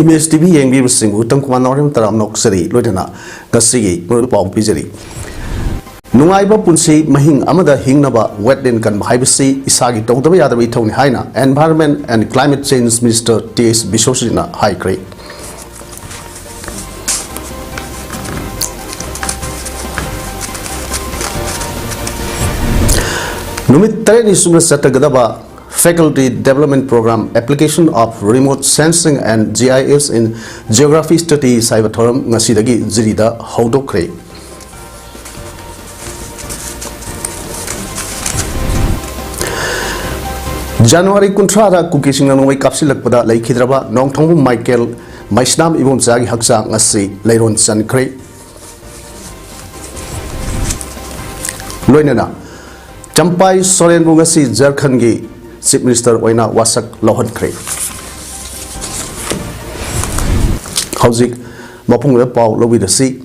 Image TV yengbibsing utang kumanorim taram noksari loidana gasigi pau pijari nungaiba punsi mahing amada hingnaba wetland kan haibasi isagi tongdaba yadabi thongni haina Environment and Climate Change Minister T.S. Bishosina high grade numit tareni sunga satagadaba Faculty Development Program Application of Remote Sensing and GIS in Geography Study Cyberthorum ngasidagi zirida hodokre January kuntrada kukising nanoi kapsilakpada laikhidraba nongthongbu Michael Maisnam ibom jagi haksa ngasi leiron sankre loinana Champai Soren bungasi Jharkhand gi Chief Minister oina wasak lohan kre Hauzik mapung le pau lobi da si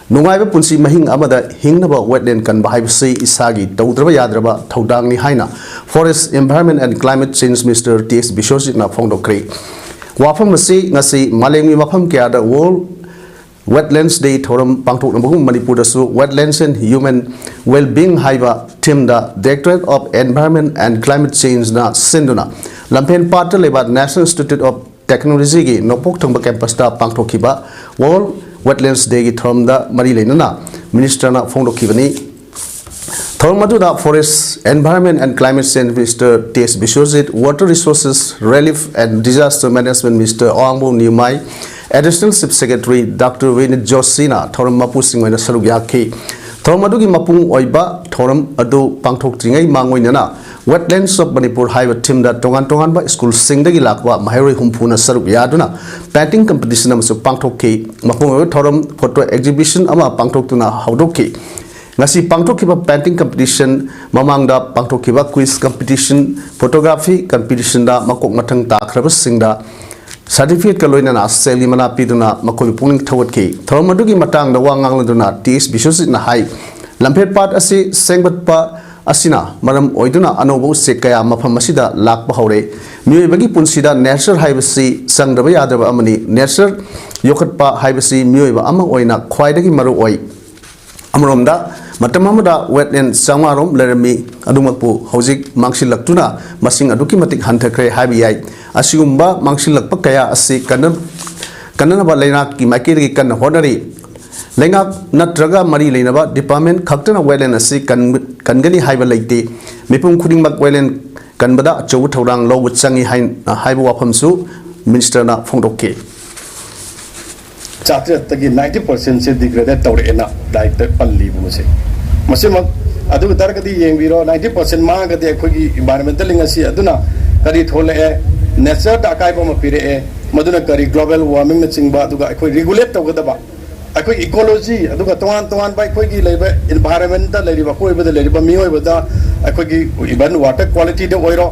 nungaiba punsi mahing amada hingnaba wetland kan bahaibasi isagi tawdraba yadraba thodang ni haina Forest Environment and Climate Change Minister T.S. Bishosina phongdokre wafam masi ngasi malengmi mafam kya da World Wetlands Day thoram pangthok nabung Manipur da su Wetlands and Human Well-being haiba team da Directorate of Environment and Climate Change na sinduna lampen part leba National Institute of Technology gi nopok thongba campus da pangthokhiba World Wetlands Day gi thoram da mari leinana minister na phongdokhibani thoram madu da Forest Environment and Climate Change Minister T.S. Bishojit Water Resources Relief and Disaster Management Minister Oangbo Niumai Additional Chief Secretary Dr. Vinit Josina thoram mapu singwaina saruk yakhi thoram adugi mapung oiba thoram adu pangthok tringai mangoinana Wetlands of Manipur haiba team da tongan ba school singdagi lakwa mahiroi humphuna saruk yaduna painting competition amsu pangthokki mapung thoram photo exhibition ama pangthoktuna haudokki ngasi pangthokkiba painting competition mamangda pangthokkiba quiz competition photography competition da makok mathang takraba singda Certificate ka loina na seli mana piduna makoi puning thawatki thormadugi matang da wangang laduna T.S. Bishosina na hai lamphet pat asi sengbat pa asina maram oiduna anobo se kaya mafam asida lakpa hore miyoi punsida nature haibasi sangdaba yadaba amani nature yokatpa haibasi miyoi ba ama oina khwaidagi maru oi amromda matamamada wetland sangwarom lerami adumakpu hojik mangsilaktuna masing aduki matik hanthakre habiyai asigumba mangsilakpa kaya asi kanana leina ki makiri kan honari lenga natraga mari leinaba department khaktana wetland asi kangani haiba leite mipum khuding mak wetland kanbada chow thorang lo changi haiba wafamsu minister na phongdokke Chatra tagi 90% se degrade tawre na like the palli buse masima adu targadi yengbiro 90% ma gade khogi environmental ingasi aduna kari thole e nature da kai bama pire e maduna kari global warming na chingba aduga khoi regulate tawgadaba akhoi ecology aduga toan bai khoi gi leba environment da leriba khoi bada leriba mioi bada akhoi gi even water quality de oiro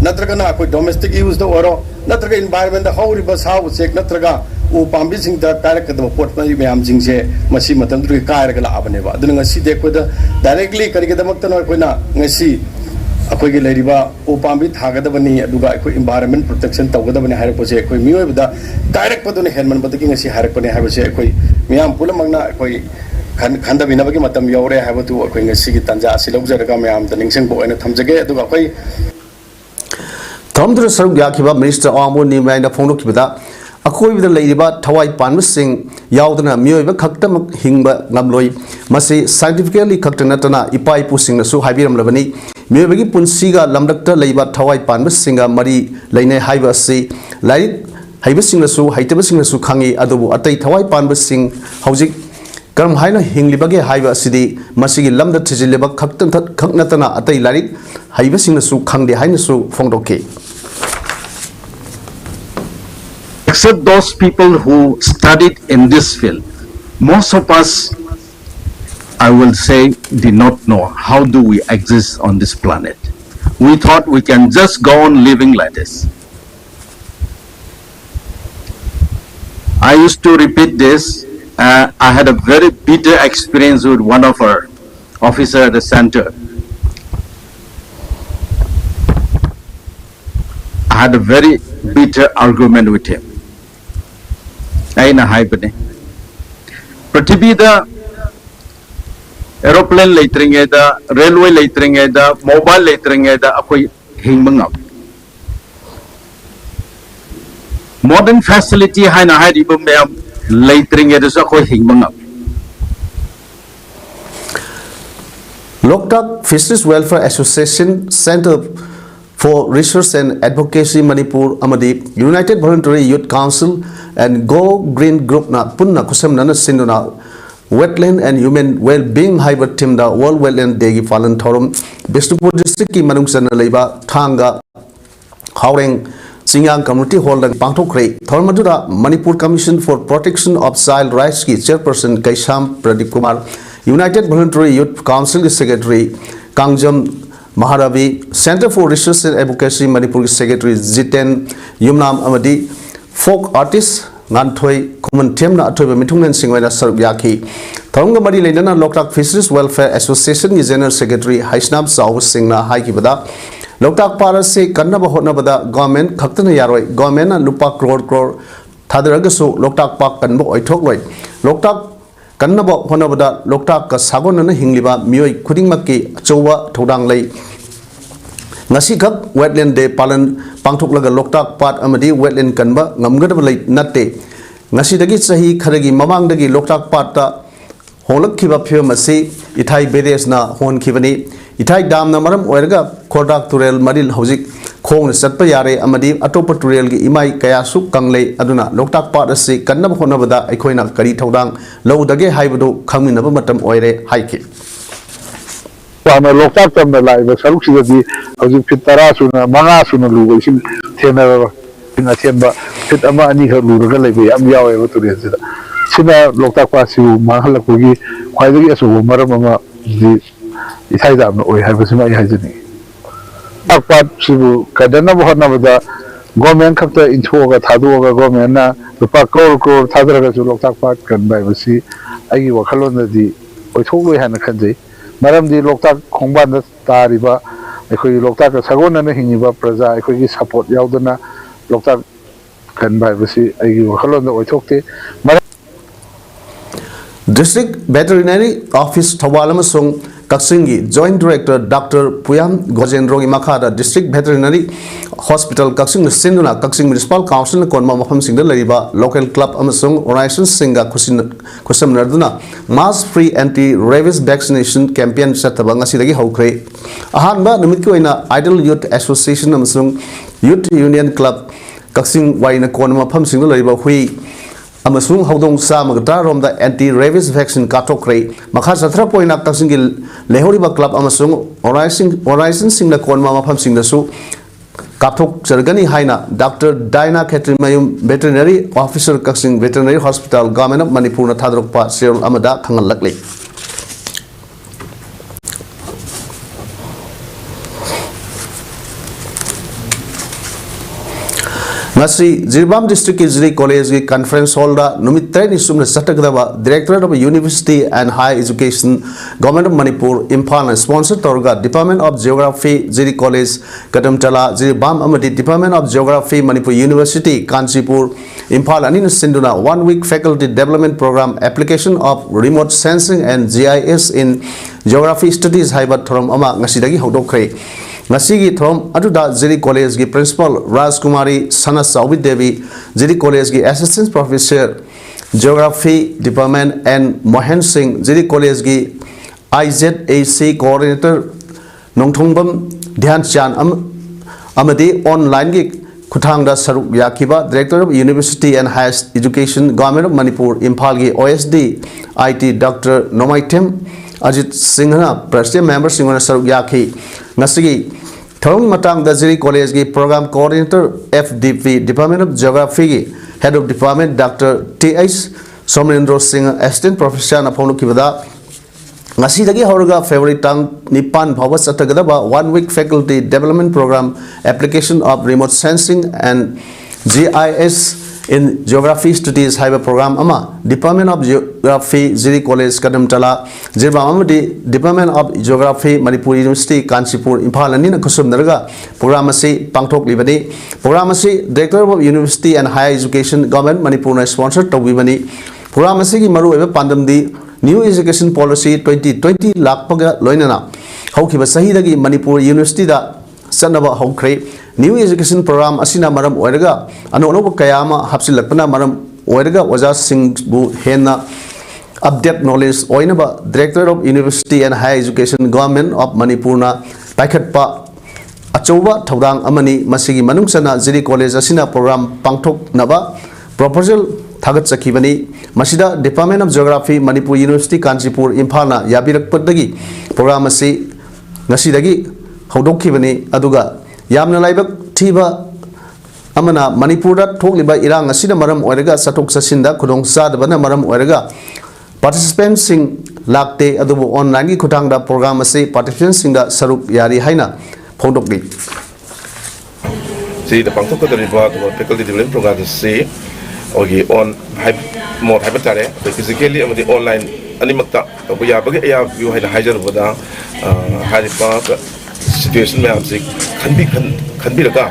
natraga na akhoi domestic use da oiro natraga environment da how riba how check natraga u pambi sing da direct da port na yam jing se masi matam du kai ra la abane ba aduna ngasi de ko da directly kari ga damak na ko na ngasi akhoi gi leriba u pambi thaga da bani aduga akhoi environment protection tawga da bani hair ko se akhoi mioi da direct pa dun henman ba ki ngasi hair ko ne ha se akhoi miyam pulamang na akhoi khanda bina ba ki matam yore ha ba tu akhoi ngasi gi tanja asilok jaraga miyam da ningseng bo ena thamjage aduga akhoi Thamdra saruk yakhiba minister Oangbo Niumai na phongdokibada akoi bida leiriba thawai panba sing yaudana mioiba khaktamak hingba ngamloi masi scientifically khaktanatana ipai pusing nasu haibiram labani mioibagi punsiga lamdakta leiba thawai panba singa mari leine haiba si lai haiba sing nasu haitaba sing nasu khangi adubu atai thawai panba sing haujik karam haina hinglibage haiba sidi masigi lamda thijileba khaknatana atai larik haiba sing nasu khangde haina su phongdokke Except those people who studied in this field, most of us, I will say, did not know how do we exist on this planet. We thought we can just go on living like this. I used to repeat this. I had a very bitter experience with one of our officers at the center. I had a very bitter argument with him. aina haibane prithvi da aeroplane leitringe da railway leitringe da mobile leitringe da akoi hingmangam modern facility haina hairiba mem leitringe da akoi hingmangam Loktak Fisheries Welfare Association Center for Research and Advocacy Manipur amadi United Voluntary Youth Council and Go Green Group na punna kusam nana sinduna Wetland and Human Well-being Hybrid Team da World Wetland Day gi palan thorum Bishnupur District ki manungsana leiba Thanga Haureng Singyang Community Hall da pangthokre thorum adu da Manipur Commission for Protection of Child Rights ki chairperson Kaisham Pradeep Kumar United Voluntary Youth Council Secretary Kangjam Maharavi Center for Research and Advocacy Manipur Secretary Jiten Yumnam Amadi Folk Artist Nganthoi Kuman Temna Atoiba Mitungnan Singwena Sarubyaki Thonga Mari Lenana Loktak Fisheries Welfare Association General Secretary Haishnam Saw Singna Haikibada Loktak Parase Kannaba Hotnabada Government Kaktana Yaroi Government and Lupa Crore Tadaragasu Loktak Park Kanbo Oitokloi Loktak Kannaba Honabada Loktak Sagonana Hingliba Mui Kudingmaki Chowa Todang Lay Ngasi Kak Wetland Day Palan Pangtoklaga Loktak Part Amadi Wetland Kanba Ngamgadabali Nate Ngasi Dagi Sahi Karagi Mamang Dagi Loktak Parta Holak Kiba Pure Masi Itai Bedes na Hon Kivani Itai Dam Namaram Oerga Kodak Turel Madil Hosik Kong Satpa Yare Amadi Atopa Turel Gi Imai Kayasu Kangle Aduna Loktak Part Asi Kannaba Honabada Ikoina Kari Todang Low Dage Haibado Kaminaba Matam Oire Haiki Wana Loktak Tamna Live Saruksidadi Hojik Fitara Suna Manga Suna Luga Isim Tena Ina Temba Fit Ama Ani Luraga Lebe Am Yawe Turenzida Sina Loktak Pasi Mahala Kugi Kwaidagi Asu Maramama Di Itaidam Oi Habasima Ihajani Akpat Sibu Kadana Bohanabada Government Kapta Intoga Taduga Government na Lupa Kor Tadraga to Loktak Pat Kan by Vasi Agi Wakalona di Oitogo Hana Kanji Maram di Loktak Komban Tariba Eko Loktak Sagona Hiniba Praza Eko support Yaudana Loktak Kan by Vasi Agi Wakalona Oitokte District Veterinary Office Tawalamasung Kaksingi Joint Director Dr. Puyam Gojendrogi Makada District Veterinary Hospital Kaksing Sinduna Kaksing Municipal Council Konma Maham Singh Lariba Local Club Amasung Horizon Singa Kusam Narduna Mass Free Anti-Rabies Vaccination Campaign Satabanga Sidagi Hokre Ahanba Numikoina Idle Youth Association Amasung Youth Union Club Kaksing Waina Konma Maham Singh Lariba Hui Amasung Hodong Samagata Rom the anti-rabies vaccine Katokre, Makasatra Poina Kasingil, Lehoriba Club Amasung, Horizon Singla Konma Pam Singlasu, Katok Sergani Haina, Dr. Dina Katrimayum, Veterinary Officer Kaksing Veterinary Hospital, Government of Manipur, Tadrokpa, Cyril Amada, Kangalakli. Ngasi Zirbam District Izri College Conference Holder Numit Tren Sumna Satagdaba Directorate of University and Higher Education Government of Manipur Impala Sponsor Torga Department of Geography Ziri College Kadamtala Zirbam Amadi Department of Geography Manipur University Kanchipur Impala Anin Sinduna 1 week faculty development program application of remote sensing and GIS in Geography Studies Haibat Thorom Ama Ngasidagi Hodokre Nasigi Thom Aduda Ziri College gi Principal Rajkumari Sana Sawi Devi Ziri College gi Assistant Professor Geography Department and Mohan Singh Ziri College gi IZAC Coordinator Nongthongbam Dhyan Chan Amadi online gi Kuthangda Saruk Yakiba Director of University and Higher Education Government of Manipur Imphal gi OSD IT Dr. Nomaitem Ajit Singhana President Member Singhana Saruk Yaki Nasigi Thong Matang Daziri College gi Program Coordinator FDP Department of Geography Head of Department Dr. T.H. Somendro Singh Assistant Professor Naponu Kibada Ngasidagi Horga February Tang Nipan Bhavas Atagadaba 1 week faculty development program application of remote sensing and GIS in Geography Studies haiba program ama Department of Geography Ziri College kadam chala jirba amadi Department of Geography Manipur University Kanchipur Imphal ani na kusum naraga program asi pangthok libani program asi Director of University and Higher Education Government Manipur na sponsor tawibani program asi ki maru eba pandam di New Education Policy 2020 lakpaga loinana haukiba sahidagi Manipur University da sanaba haukre New Education Program asina maram oiraga ano kayama hapsilakpana maram oiraga waja singbu hena update knowledge oinaba Director of University and Higher Education Government of Manipur na paikhatpa achoba thodang amani masigi manungsana Ziri College asina program pangthok naba proposal thagat sakibani masida Department of Geography Manipur University Kanchipur Imphal na yabirakpadagi program asi ngasidagi haudokkibani aduga yamna laibak thiba amana Manipurda thokliba irang asina maram oiraga satok sasinda khudong sadbana maram oiraga participants sing lakte adubu online gi khutangda program ase participants singda saruk yari haina phondokli see the pangthok ka deriva to faculty development program se ogi on more hypertare physically amadi online animakta to ya bage ya view haina hajar boda haripa situation में आपसे खनबी लगा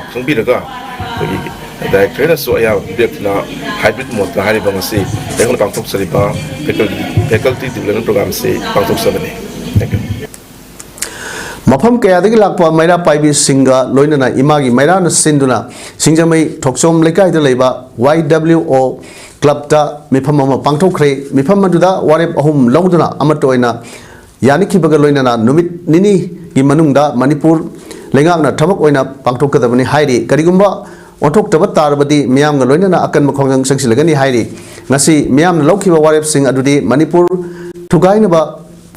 director ना सो या व्यक्ति ना hybrid mode का हारी बंगसी देखो पांचों सरीबा फैकल्टी डेवलपमेंट प्रोग्राम से पांचों सबने थैंक यू मफम कयादगी लाकपा मैरा पाइबी सिंगा लोइनना इमागी मैरा न सिंदुना सिंजमई थोक्सोम लेकाय द लेबा YWO क्लब ता मिफम म पांगथोखरे मिफम मदुदा वारेप अहुम लौदुना अमटोइना यानी खिबगा लोइनना नुमित निनी की मनुंगदा मणिपुर लेंगांगना थबक ओइना पांगथोकदबनी हाइरि करिगुंबा ओंथोक्तबा तारबदी मियामगा लोइनना अकन मखोंगं संगसिलगनी हाइरि ngasi मियामना लौखिबा वारेप सिंग अदुदी मणिपुर थुगाइनबा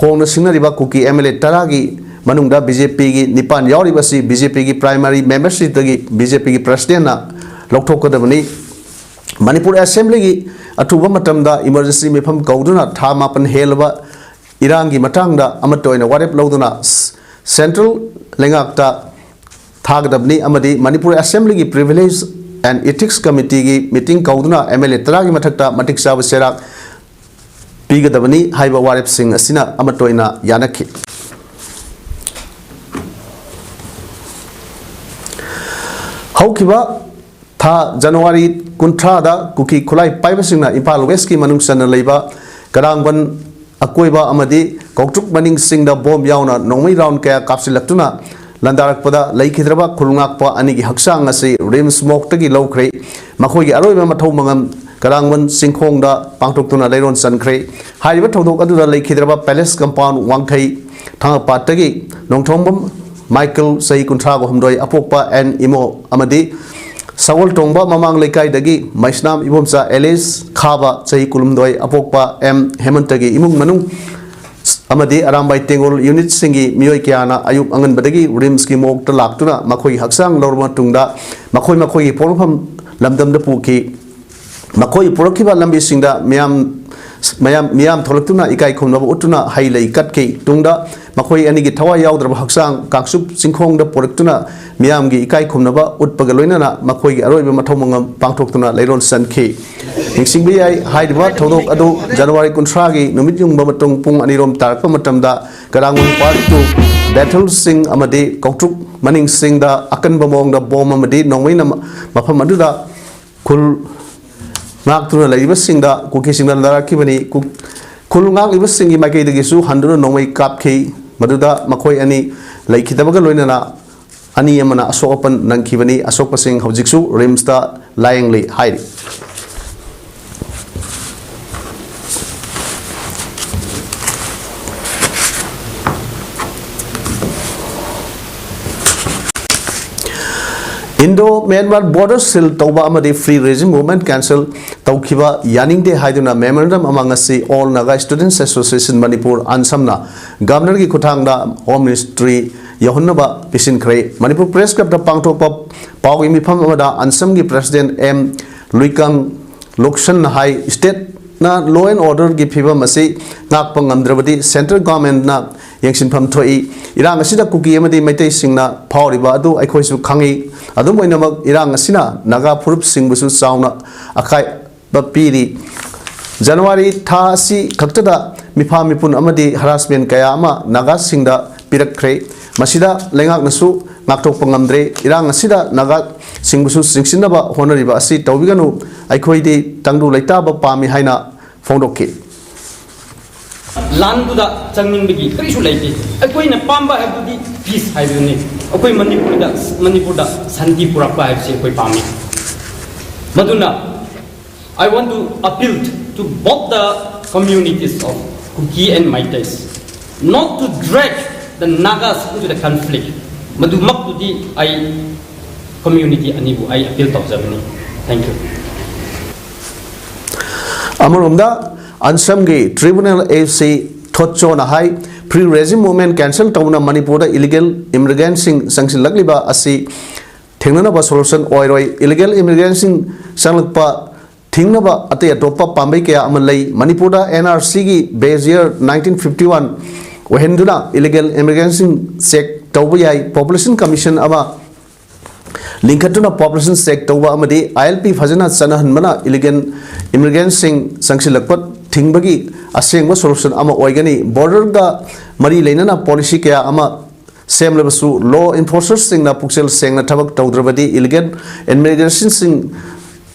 फोंगना सिंगनरिबा कुकी MLA तरागी मनुंगदा BJP की निपान यावरिबसी BJP की प्राइमरी मेंबरशिप तगी BJP की प्रेसिडेंट ना लौथोकदबनी मणिपुर असेंबली की अथुबा मतमदा इमरजेंसी मिफम कौदुना था मापन हेलबा इरांगी मतंगदा अमटोइना वारेप लौदुना सेंट्रल लेंगाक्ता थागदबनी अमदी मणिपुर असेंबली की प्रिविलेज एंड एथिक्स कमिटी की मीटिंग कौदुना MLA तरागी मथक्ता मटिक साब सेराक पीगदबनी हाइबा वारेप सिंग असिना अमटोइना यानखि हौकिबा था जनवरी 19 दा कुकी खुलाई पाइबसिंगना इम्फाल वेस्ट की मनुंगसन लेबा करांगबन अकोइबा अमदी कौटुक मनिंग सिंगदा बॉम्ब यावना नोंगमई राउंड कया कापसिलक्तुना लंदारकपदा लैखिद्रबा खुलुंगाकपा अनिगी हक्सांग असे रिम्स मोक्तगी लौख्रे मखोइगी अरोइबा मथौ मंगम करांगबन सिंखोंगदा पांगथोक्तुना लेरोन सनख्रे हाइबा थौदोक अदुदा लैखिद्रबा पैलेस कंपाउंड वांखै थांगपाटगी नोंथोंबम माइकल सही 19 अपोक्पा एन इमो अमदी सवल टोंबा ममांग लेकाई दगी मैस्नाम इबोमसा एलिस खाबा सही 19 अपोक्पा एम हेमंतगी इमुंग मनुंग अमदी अरामबाई तेंगोल यूनिट सिंगी मियोय क्याना अयुब अंगनबदगी रिम्स की मोक्ता लाक्तुना मखोई हक्सांग लौरमा तुंगदा मखोई पोरफम लमदमदा पुकी मखोई पुरखिबा लंबी सिंगदा मियाम थोलक्तुना इकाई खुमनबा उतुना हाइलै कटके तुंगदा मखोई अनिगी थवा याउद्रबा हक्सांग कांगसुप सिंखोंगदा पोरक्तुना मियामगी इकाई खुमनबा उतपगा लोइनना मखोईगी अरोइबा मथौमंगम पांगथोक्तुना लेरोन सनखि निंगसिंगबि याई हाइदबा थौदोक अदु जनवरी 19 गी नुमित युंगबा मतुंग पुंग अनिरोम तारकपा मतमदा करांगोन पार्ट 2 बैटल सिंग अमदी कौटुक मनिंग सिंगदा अकनबा मोंगदा बॉम अमदी नोंगमैना मफम अदुदा खुल नाक्तुना लैबा सिंगदा कुकी सिंगदा लराखिबनी खुल नाक्लिबा सिंगी माइकैदगिसु हंदुना नोंगमै कापखि मदुदा मखोई अनि लैखिदबगा लोइनना अनि यमना अशोकपन नंखिबनी अशोक सिंह हौजिकसु रिम्सता लायंगली हाइरि इंडो म्यांमार बॉर्डर सील तौबा अमदी फ्री रेजिम मूवमेंट कैंसल तौखिबा यानिंगदे हाइदुना मेमोरेंडम अमंगसी all Naga students association Manipur आनसमना गवर्नर की खुथांगदा होम मिनिस्ट्री यहुन्नबा पिसिनख्रे मणिपुर प्रेस क्लब दा पांगथोकपा पाउगी मिफम अमदा आनसम की प्रेसिडेंट एम लुइकंग लोक्सन हाई स्टेट ना लॉ एंड ऑर्डर की फिबम असी नाकपा ngamdrabadi सेंट्रल गवर्नमेंट ना yengsinpham thoi irang asida kuki amadi maitai singna phawriba adu aikhoisu khangi adum oinamak irang asina naga phurup singbusu chauna akai bapiri January tha si khaktada mipham mipun amadi harassment kaya ama naga singda pirakkhre masida lengak nasu ngakthok pangamdre irang asida naga singbusu singsinaba honariba asi tawbiganu aikhoidi tangdu laitaba pami haina phongdokki Landuda changningbagi karisu laiti akoina pamba habudi peace haibuni akoi manipurda santi purakpa haibse akoi pami maduna I want to appeal to both the communities of Kuki and Maitais not to drag the Nagas into the conflict madu makudi I community anibu I appeal to Germany. Thank you. Amorumda Ansamgi Tribunal AFC Thocho na hai pre-regime movement cancel tawna Manipur illegal immigrants sanction lagliba asi thengnana ba solution oiroi illegal immigrants sanglakpa thingnaba ate atopa pambai kaya amalai Manipur NRC gi base year 1951 ohenduna illegal immigrants check tawba yai population commission ama linkatuna population check tawba amadi ILP fajana chanahanmana illegal immigrants sangsilakpat thingbagi asengba solution ama oigani border ga mari leinana policy kaya ama semlebasu law enforcers singna puksel sengna thabak tawdrabadi illegal immigrants sing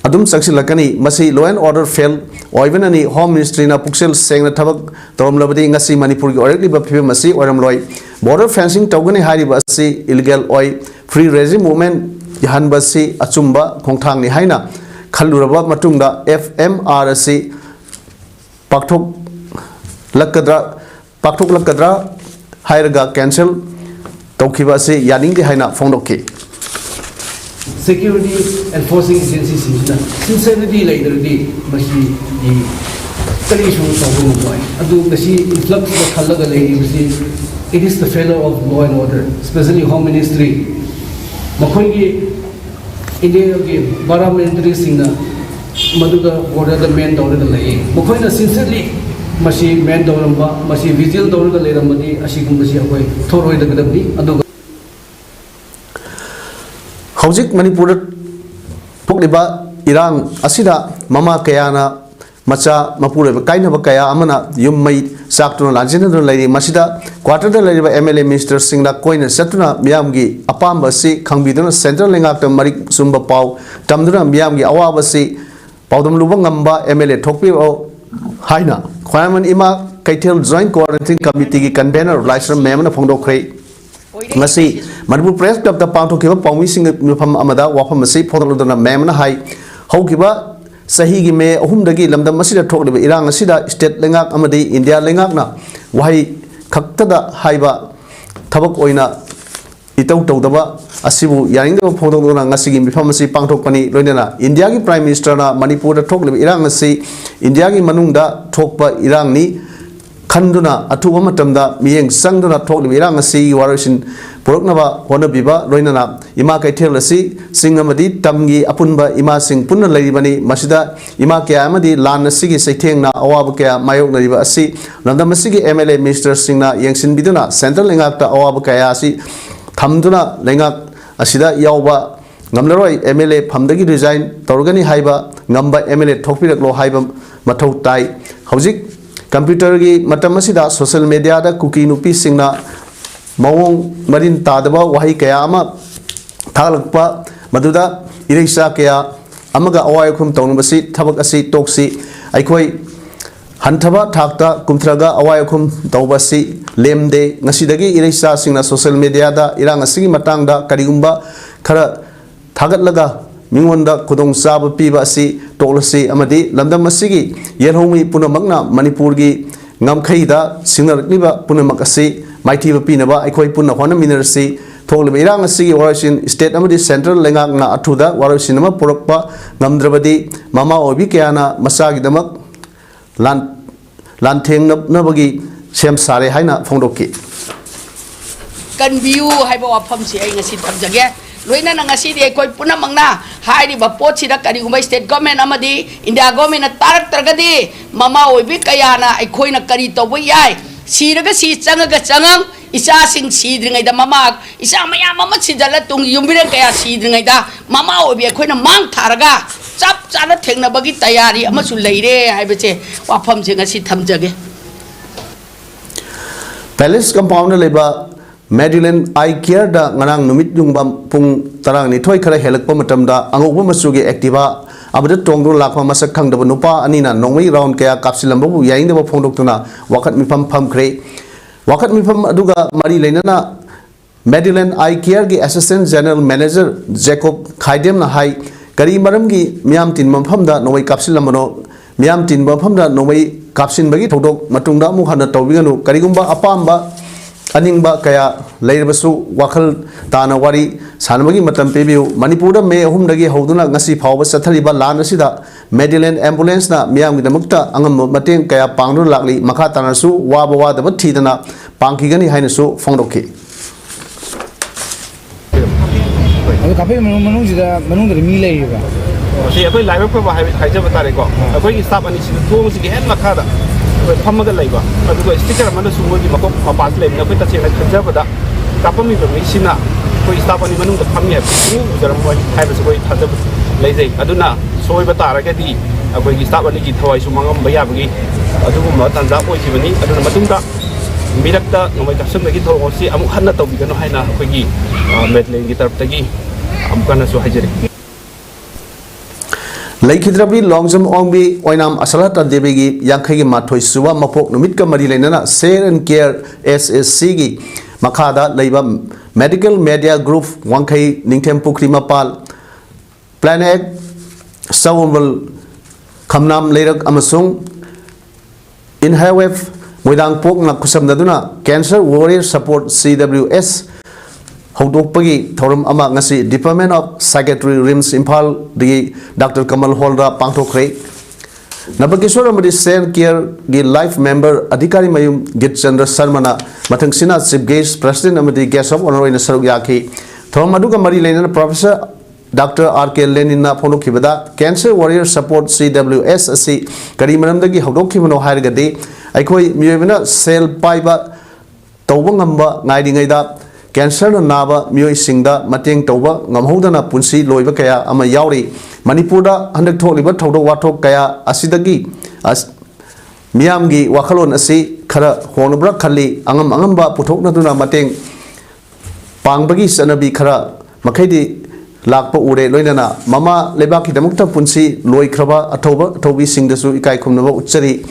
adum sangsilakani masi law and order fail oivanani home ministry na puksel sengna thabak tawmlabadi ngasi Manipur gi orekli ba phibe masi oramloi border fencing tawgani hari basi illegal oi free regime movement yahan basi achumba khongthang ni haina khaluraba matungda FMRC pakthok lakadra hairaga cancel tawkhiba se yaning de haina phongdokki security enforcing agencies sincerity laterdi mashi di kalishu tawun boy adu mashi influx the khalaga lady it is the failure of law and order especially home ministry makhoi India ge paramilitary singna maduga border the main dawra da lai mokhoina sincerely mashi main dawramba mashi vigil dawra da lai ramadi asigum basi akoi thoroi da gadabni aduga Hojik Manipur pokliba irang asida mama kayana macha mapure kaina ba kaya amana yummai saktuna lanjina do lai masida quarter da lai MLA minister singna koina satuna miyamgi apamba si khangbiduna central lengak ta marik sumba pau tamduna miyamgi awaba si PAODAM lubang ngamba MLA thokpi haina khwaman ima kaithel joint coordinating committee ki convener Laisram memna phongdokhrei ngasi Manipur press club da pangthokiba pawmi sing mifam amada wafam masi phongdolodona memna hai hokiba sahi gi me ahumdagi lamdam masida thokliba irang asida state lengak amadi India lengak na wahai khaktada haiba thabak oina itau tawdaba asibu yaringda phongdona ngasigi mifam asi pangthokpani loinana India gi prime minister na Manipur da thokliba irang asi India gi manungda thokpa irang ni khanduna athuba matamda miyeng sangduna thokliba irang asi warosin poroknaba honabiba loinana ima kaithel asi singamadi tamgi apunba ima sing punna leibani masida ima kya amadi lan asigi saithengna awab kya mayok nariba asi landam asigi MLA minister singna yengsin biduna central lengak ta awab kya asi thamduna lengak asida yawba ngamlaroi MLA phamdagi resign torgani haiba ngamba MLA thokpiraklo haiba mathau tai hojik computer gi matam asida social media da cookie nupi singna mawong marin tadaba wahi kaya ama thalakpa maduda ireisa kaya amaga awai khum tawnbasi thabak asi toksi aikhoi hanthaba thakta kumthraga awai khum tawbasi lemde ngasidagi ireisa singna social media da irang asigi matangda karigumba khara thagatlaga mingonda khudong sab piba asi toklasi amadi lamdam asigi yerhomi punamakna Manipur gi ngamkhaida singnarliba punamak asi maithiba pinaba aikhoi punna hona minersi thokliba irang asigi warasin state amadi central lengak na athuda warasin ama porokpa ngamdrabadi mama obi kyana masagi damak lan theng nabagi sem sare haina phongdokki kan view haiba wafam si ai ngasi thamjage loina na ngasi di koi puna mangna hairi ba pot sida kari gumbai state government amadi India government na tarak targadi mama oibi kaya na ai koi na kari to bo yai Siraga si Changaga Changang, Isasing Sidring the Mama, Isamaya Mama Sidala Tung Yumbiran Kaya Sidring da, Mama will be a queen of Mang Taraga, Chap Chana Tena Bagi Tayari, Amasu Lady, I would say, Wapam Sitam Jagge. Palace compound labor Madeline I care da nganang numit yung pung tarang ni toy kara helak pa matam da ang upo masugi activa abada tongdo lakma masak kang da nupa anina nongmai round kaya kapsilam bu yain da phong dok tuna wakat mi pam kre wakat mi pam aduga mari leinana Madeline I care gi assistant general manager Jacob Khaidem na hai kari maram gi miam tin mam da nongmai kapsilam no miam tin mam da nongmai kapsin bagi thodok matungda mu hana tawbinganu karigumba apamba Aningba kaya Laibasu Wakal Tana Wari Sanamagi Matam Pebiu Manipura May Humdagi Hoduna Nasi Power Satariba Lana Sida Madeline Ambulance na Miam with the Mukta Angam Matin Kaya Pandu Lakli Makatanasu Wabawa the Batidana Pankigani Hainasu Fondoki. Kape menung dari milai juga. Si aku live aku bahaya kerja betul reko. Aku ini staff ani sini tu mesti hand makada. Pemaga live. Aku stiker mana semua di makok mapas live. Aku tak cakap kerja pada. Kapan mi bermisi na. Aku staff ani menung tak kami habis. Jangan buat hai bersama kerja live. Aduna soal betul reko di. Aku ini staff ani kita awal semua ngam bayar bagi. Adu mau tanda apa sih ni? Aduna matung tak. Mirak tak ngomai kasem lagi tahu si amu kan nak tahu bikin hai na aku ini medley kita lagi. Amkan asu hajar. Laikidrabi longjam ongbi oinam asalata debegi yankhagi mathoi suwa mapok numit ka mari leinana Share and Care SSC gi makada leiba Medical Media Group wangkhai ningthem pukri mapal Planet Sawul khamnam leirak amasung Inhawef moidang pok na kusamdaduna Cancer Warrior Support CWS Hodokpagi Thorum Ama ngasi Department of Psychiatry RIMS Impal di Dr. Kamal Holda Pangtokre Nabakishwar amadi Share Care gi life member Adhikari Mayum Git Chandra Sarmana Mathang Sina Chief Guest President amadi Guest of Honor in Saruk Yaki Thorum Aduga Mari Lena Professor Dr. R.K. Lenina Phonokibada Cancer Warrior Support CWS asi kari maramdagi hodokibano hairgadi aikoi miyobina cell paiba tawba ngamba ngaidingaida Cancer naba miyoi singda mateng tawba ngamhodana punsi loiba kaya ama yauri Manipurda handak tholiba thodo wathok kaya asidagi miyamgi wakhalon asi khara honubra khali angamba puthokna duna mateng pangbagi sanabi khara makhaidi lakpa ure loinana mama lebaki damukta punsi loi khraba athoba thobi singdasu ikai khumnaba uchari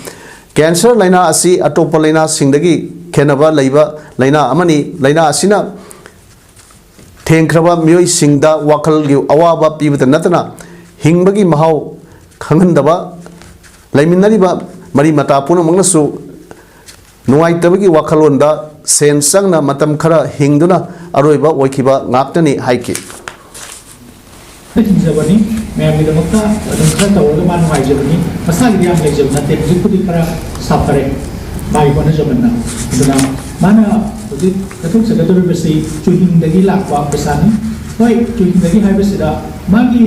Cancer laina asi atopa laina singdagi khenaba leiba laina amani laina asina thengkraba myoi singda wakal gi awaba pibata natana hingbagi mahau khanghandaba laiminariba mari mata puna mangnasu nuaitabagi wakalonda sen sangna matam khara hingduna aroiba oikiba ngaptani haiki Jabani, मैं अभी तक का दूसरा तवों मान Y जबनी मसाले दिया हमने जब ना तेरे जुकुदी करा सापरे बाई बने जबना दुना माना उसे कतुक से कतुर बेसी चुहिंग दगी लाखवा बेसानी कोई चुहिंग दगी हाई बेसिदा मागी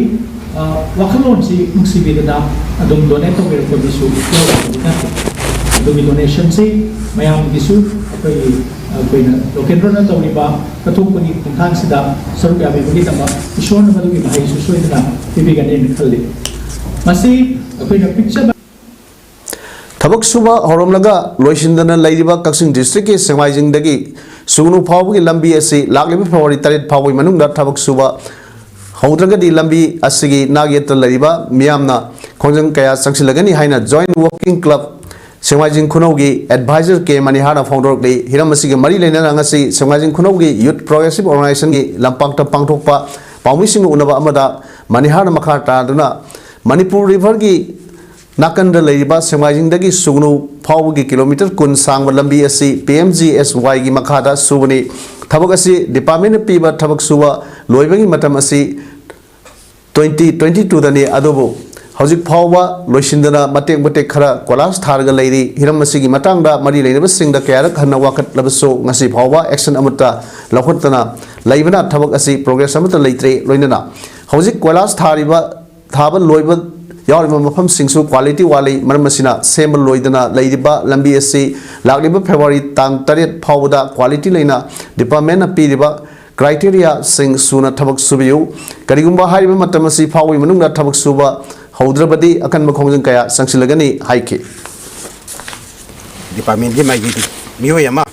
वकलों से मुक्सी बेदना अदम दोने तो मेरे को बिसु अदम डोनेशन से मैं हम बिसु कोई लोकेंद्र न तो निबा कतुक को नहीं कुंठान सिदा सरुक याबे बगी तमा ईश्वर न मधुकी भाई सुसोई तना बिबिगने निकले मसी कोई न picture Thabak suba horomlaga loisindana lairiba Kaksing district ke Sengwaijing dagi sugnu phawgi lambi asi laklibi February 3 phawgi manungda thabak suba haudraga di lambi asigi nagyet lariba miyamna khongjang kaya sangsilagani haina joint working club Sengwaijing Khunaugi advisor ke manihara founder le hiramasi ge mari lena ngasi Sengwaijing Khunaugi youth progressive organization ge lampangta pangthokpa pawmising unaba amada manihara makhata duna Manipur river gi Nakanda Lariba Sengwaijing dagi sugnu phawgi kilometer kun sangba lambi asi PMGSY gi makhada subani thabak asi department piba thabak suba loibagi matam asi 2022 dani adobo hojik phawba loisindana matek khara kolas tharga leiri hiram asi gi matangda mari leinaba singda kyarak hanna wakat labaso ngasi phawba action amata lakhotana leibana thabak asi progress amata leitre loinana hojik kolas thariba thaba loiba yaurima mafam singsu quality wali marmasina semal loidana leidiba lambi asi lagliba February tang 8 phawda quality leina department na piriba criteria sing suna thabak subiyu karigumba hariba matamasi phawi manungna thabak suba haudrabadi akan makhongjang kaya sangsilagani haike department gi mai gi miyo yama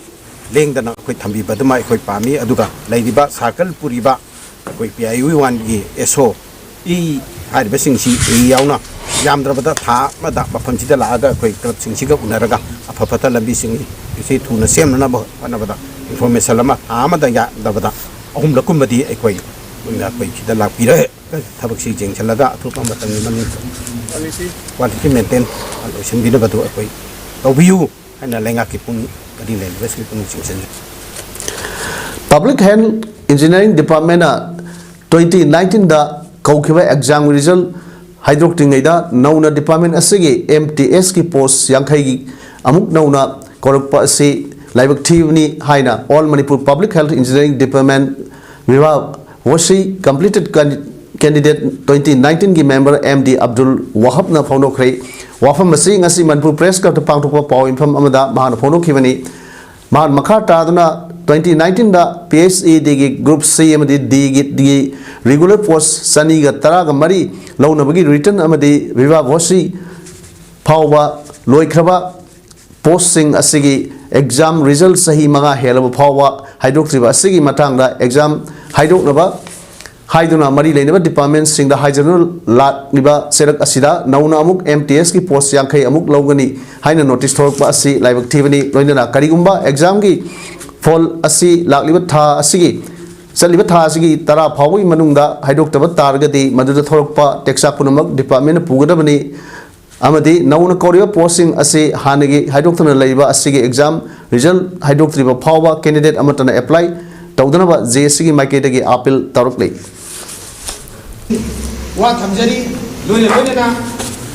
lengdana khoi thambi badma khoi pami aduga leidiba circle puriba khoi PIU 1 gi SO I hariba singsi yauna yamdrabada tha mada mafamsida laaga khoi club singsiga unaraga afapata lambi singi isi thuna semna ba anabada information lama amada ya dabada ahum lakumbadi khoi na khoi sida lakpira thabak si jeng chalaga athupa matam ni quality maintain allocation bi badu khoi tawbiu ana lenga ki pung adi le wesi pung singsen Public Health Engineering Department 2019 da kaukiba exam result hydroctingaida nauna department asigi MTS ki post yankhai gi amuk nauna korokpa asi laibak thivni haina all Manipur Public Health Engineering Department viva wasi completed candidate 2019 gi member MD Abdul Wahab na phono khre wafam masi ngasi Manipur press ka pangthokpa paw infam amada mahana phono khibani mahan makha taduna 2019 da PhD gi group C amadi D gi regular post sani ga tara ga mari launa bagi written amadi viva wasi phawba loikraba posting asigi exam result sahi maga helaba phawba hydrocriba asigi matangda exam hydrocnaba haiduna mari leinaba department singda hydrogen lat niba serak asida nauna amuk MTS ki post yankhai amuk logani haina notice thorpa asi laibak thibani loinana karigumba exam gi fall asi lakliba tha asigi saliba tha asigi tara phawai manungda hydroctaba targadi maduda thorpa texta punamak department pugadabani amadi nauna koriba posting asi hanagi hydroctana leiba asigi exam result hydroctriba phawba candidate amatana apply tawdanaba JSC gi maiketagi appeal tawraklei wa thamjari loina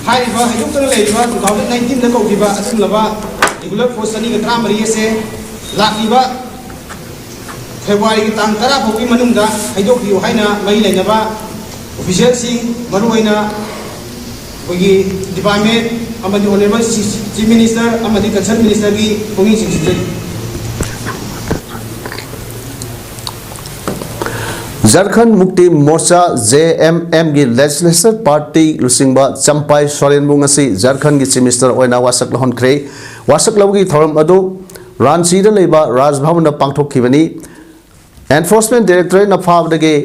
hariba hydroctana leiba 2019 da kaudiba asimlaba regular post ani ga tramari ase lakliba February tang tara phawgi manungda haidokriyo haina mai leinaba official sing maruaina ogi department amadi honorable chief minister amadi concerned minister gi pongi singsi Jharkhand Mukti Morcha JMM gi legislature party lusingba Champai Soren bungasi Jharkhand gi chief minister oina wasak lahon kre wasak lawgi thoram adu Ranchi da leiba Raj Bhavan da pangthok khibani Enforcement Directorate na phawdagi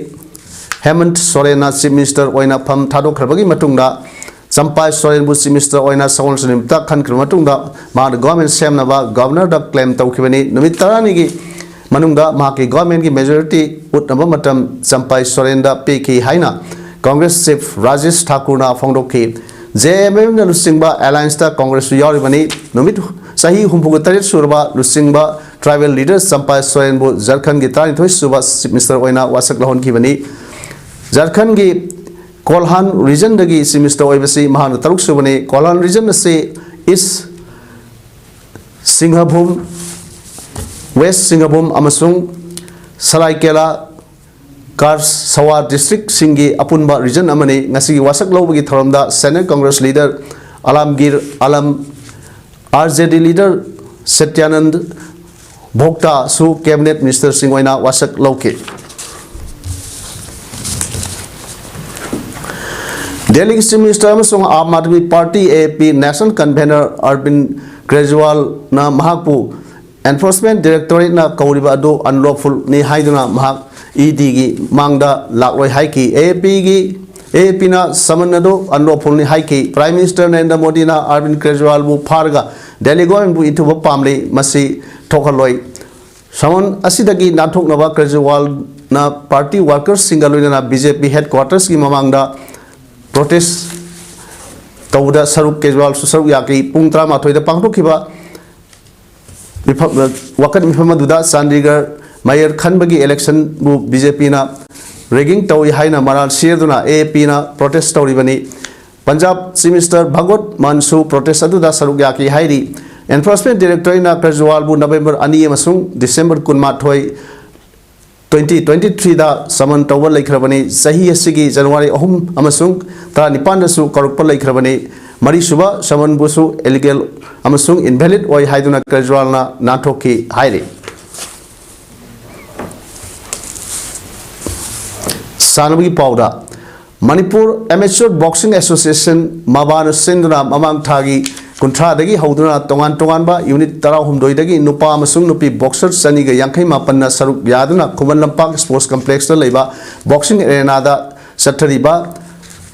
Hemant Soren na chief minister oina pham thadok khrabagi matungda Champai Soren bu chief minister oina sawon sunim ta khan khir matungda ma government semna ba governor da claim tawkhibani numit tarani gi manungda mahaki government ki majority utnaba matam Champai Soren da PK haina Congress chief Rajesh Thakur na phongdokhi JMM na lusingba alliance ta Congress yauribani numit sahi humpugatare surba lusingba tribal leaders Champai Soren bu Jharkhand gi tani thoi suba chief minister oina wasak lahon khibani Jharkhand gi Kolhan region dagi chief minister oibasi mahana taruk subani Kolhan region se is Singhbhum West Singhbhum amasung Saraikela Karsawa district singi apunba region amani ngasi wasak lawbagi thoramda Senate Congress leader Alamgir Alam RJD leader Satyanand Bhokta su cabinet minister singwaina wasak lawke Delhi chief minister amasung Aam Aadmi Party AP national convener Arvind Kejriwal na mahakpu Enforcement Directorate na kauriba adu unlawful ni haiduna mahak ED gi mangda lakroi haiki AP na samanado unlawful ni haiki Prime Minister Narendra Modi na Arvind Kejriwal bu pharga Delhi government bu ithuba pamle masi thokaloi saman asidagi nathoknaba Kejriwal na party workers singaloi na BJP headquarters gi mamangda protest tawda saruk Kejriwal su saruk yaki pung 13 da pangthokhiba wakat mifamaduda Chandigarh mayor khanbagi election bu BJP na rigging tawi haina maral sirduna AP na protest tawribani Punjab chief minister Bhagwat Mansu protest aduda saruk yaki hairi Enforcement Directorate na Kejriwal bu November 2 amasung December 18 2023 da saman tawba laikhrabani sahi asigi January 3 amasung ta nipan su korukpa laikhrabani mari suba saman busu illegal amasung invalid oi haiduna casual na nathoki hairi Sanabagi Pauda Manipur Amateur Boxing Association Mabana Sinduna Mamang Thagi Kuntra dagi hauduna tongan tongan ba unit tara humdoi dagi nupa amasung nupi boxer sani ga yankai mapanna saruk yaduna Kuman Lampak Sports Complex da leiba boxing arena da sathariba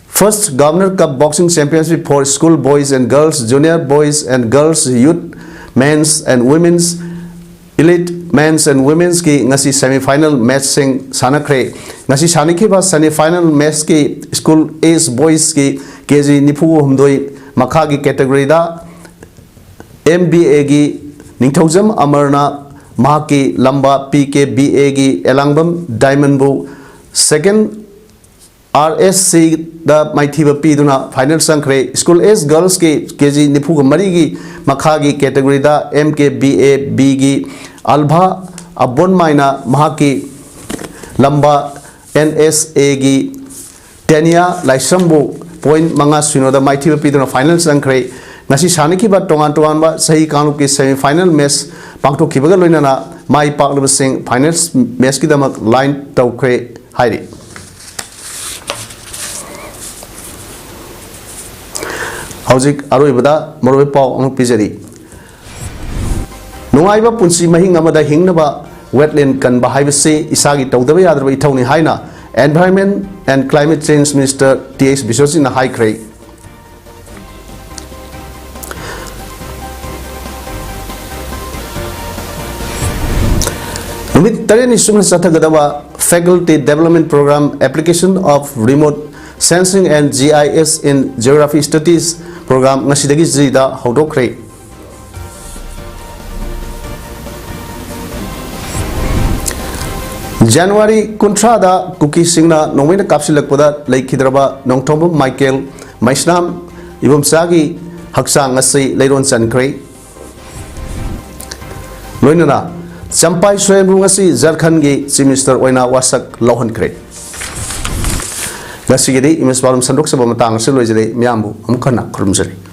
First Governor Cup Boxing Championship for school boys and girls, junior boys and girls, youth, men's and women's, elite men's and women's ki ngasi semi-final match sing sanakre ngasi sanikhiba semi-final match ki school age boys ki kg nipu humdoi makha ki category da MBA gi ningthaujam amarna mahaki lamba PKBA gi elangbam diamond bu second RSC da maithiba piduna final sankre school age girls ki kg nipu mari gi makha gi category da MKBA B gi Alba Abon Maina Mahaki Lamba NSA gi Tenia Laisambu point Manga Suno the Mighty Piduna final sankre Nasi Saniki ba tongan tongan ba sahi kanu ki semi final match pangto kibaga loinana mai pak sing finals match ki damak line tawkre hairi Hauzik aroibada moroi pau ang pijari Nungaiba punsi mahing amada hingnaba wetland kan bahaibase isagi tawdaba yadraba ithawni haina Environment and Climate Change Minister TH Biswajit na hai krai Numit tareni sumna sathagadaba Faculty Development Program Application of Remote Sensing and GIS in Geography Studies Program ngasidagi zida hodokrai January Kuntrada Kuki Singna Nomina Kapsilakpada Lake Hidraba Nongtombo Michael Maisnam Ibum Sagi Haksang Asi Leiron Sankray Loinana Sampai Swayambungasi Zarkhangi Si Minister Oina Wasak Lohan Kray Gasigidi Imis Balum Sandok Sabamatang Silojere Miambu Amkana Kurumjari